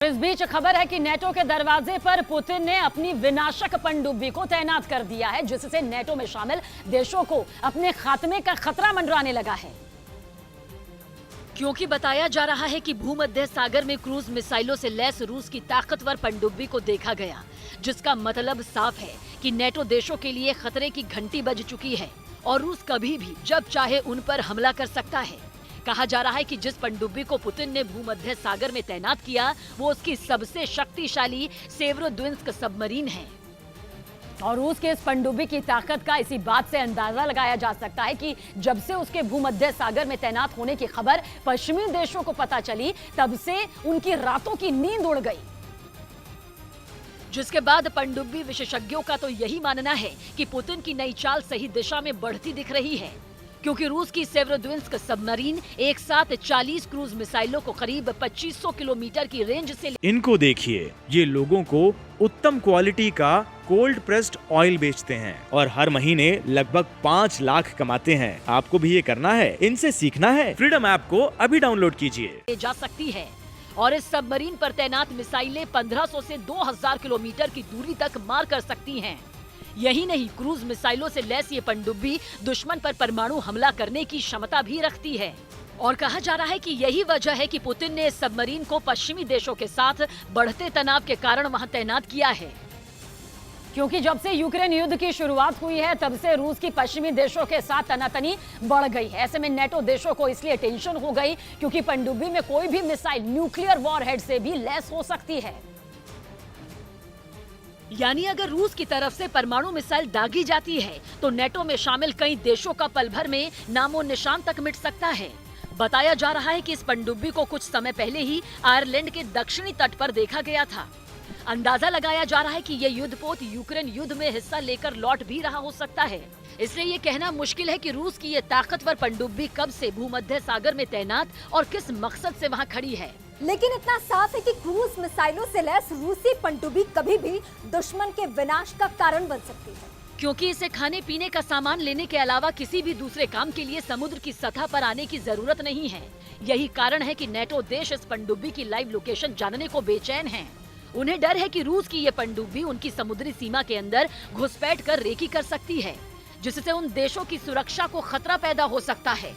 इस बीच खबर है कि नेटो के दरवाजे पर पुतिन ने अपनी विनाशक पनडुब्बी को तैनात कर दिया है, जिससे नेटो में शामिल देशों को अपने खात्मे का खतरा मंडराने लगा है। क्योंकि बताया जा रहा है कि भूमध्य सागर में क्रूज मिसाइलों से लैस रूस की ताकतवर पनडुब्बी को देखा गया, जिसका मतलब साफ है कि नेटो देशों के लिए खतरे की घंटी बज चुकी है और रूस कभी भी जब चाहे उन पर हमला कर सकता है। कहा जा रहा है कि जिस पनडुब्बी को पुतिन ने भूमध्य सागर में तैनात किया वो उसकी सबसे शक्तिशाली सेवरोद्विंस्क सबमरीन है। और रूस के इस पनडुब्बी की ताकत का इसी बात से अंदाजा लगाया जा सकता है कि जब से उसके भूमध्य सागर में तैनात होने की खबर पश्चिमी देशों को पता चली, तब से उनकी रातों की नींद उड़ गई। जिसके बाद पनडुब्बी विशेषज्ञों का तो यही मानना है कि पुतिन की नई चाल सही दिशा में बढ़ती दिख रही है, क्योंकि रूस की सेवरोद्विंस्क सबमरीन एक साथ 40 क्रूज मिसाइलों को करीब 2500 किलोमीटर की रेंज से इनको देखिए, ये लोगों को उत्तम क्वालिटी का कोल्ड प्रेस्ड ऑयल बेचते हैं और हर महीने लगभग 5 लाख कमाते हैं। आपको भी ये करना है, इनसे सीखना है। फ्रीडम ऐप को अभी डाउनलोड कीजिए। जा सकती है और इस सबमरीन पर तैनात मिसाइलें 1500 से 2000 किलोमीटर की दूरी तक मार कर सकती हैं। यही नहीं, क्रूज मिसाइलों से लैस ये पनडुब्बी दुश्मन पर परमाणु हमला करने की क्षमता भी रखती है। और कहा जा रहा है कि यही वजह है कि पुतिन ने इस सबमरीन को पश्चिमी देशों के साथ बढ़ते तनाव के कारण वहां तैनात किया है। क्योंकि जब से यूक्रेन युद्ध की शुरुआत हुई है, तब से रूस की पश्चिमी देशों के साथ तनातनी बढ़ गई है। ऐसे में नेटो देशों को इसलिए टेंशन हो गई क्योंकि पनडुब्बी में कोई भी मिसाइल न्यूक्लियर वॉरहेड से भी लैस हो सकती है। यानी अगर रूस की तरफ से परमाणु मिसाइल दागी जाती है तो नेटो में शामिल कई देशों का पल भर में नामो निशान तक मिट सकता है। बताया जा रहा है कि इस पनडुब्बी को कुछ समय पहले ही आयरलैंड के दक्षिणी तट पर देखा गया था। अंदाजा लगाया जा रहा है कि ये युद्धपोत यूक्रेन युद्ध में हिस्सा लेकर लौट भी रहा हो सकता है। इसलिए ये कहना मुश्किल है कि रूस की ये ताकतवर पनडुब्बी कब से भूमध्य सागर में तैनात और किस मकसद से वहाँ खड़ी है। लेकिन इतना साफ है कि क्रूज मिसाइलों से लैस रूसी पनडुब्बी कभी भी दुश्मन के विनाश का कारण बन सकती है, क्योंकि इसे खाने पीने का सामान लेने के अलावा किसी भी दूसरे काम के लिए समुद्र की सतह पर आने की जरूरत नहीं है। यही कारण है कि नेटो देश इस पनडुब्बी की लाइव लोकेशन जानने को बेचैन हैं। उन्हें डर है कि रूस की ये पनडुब्बी उनकी समुद्री सीमा के अंदर घुसपैठ कर रेकी कर सकती है, जिससे उन देशों की सुरक्षा को खतरा पैदा हो सकता है।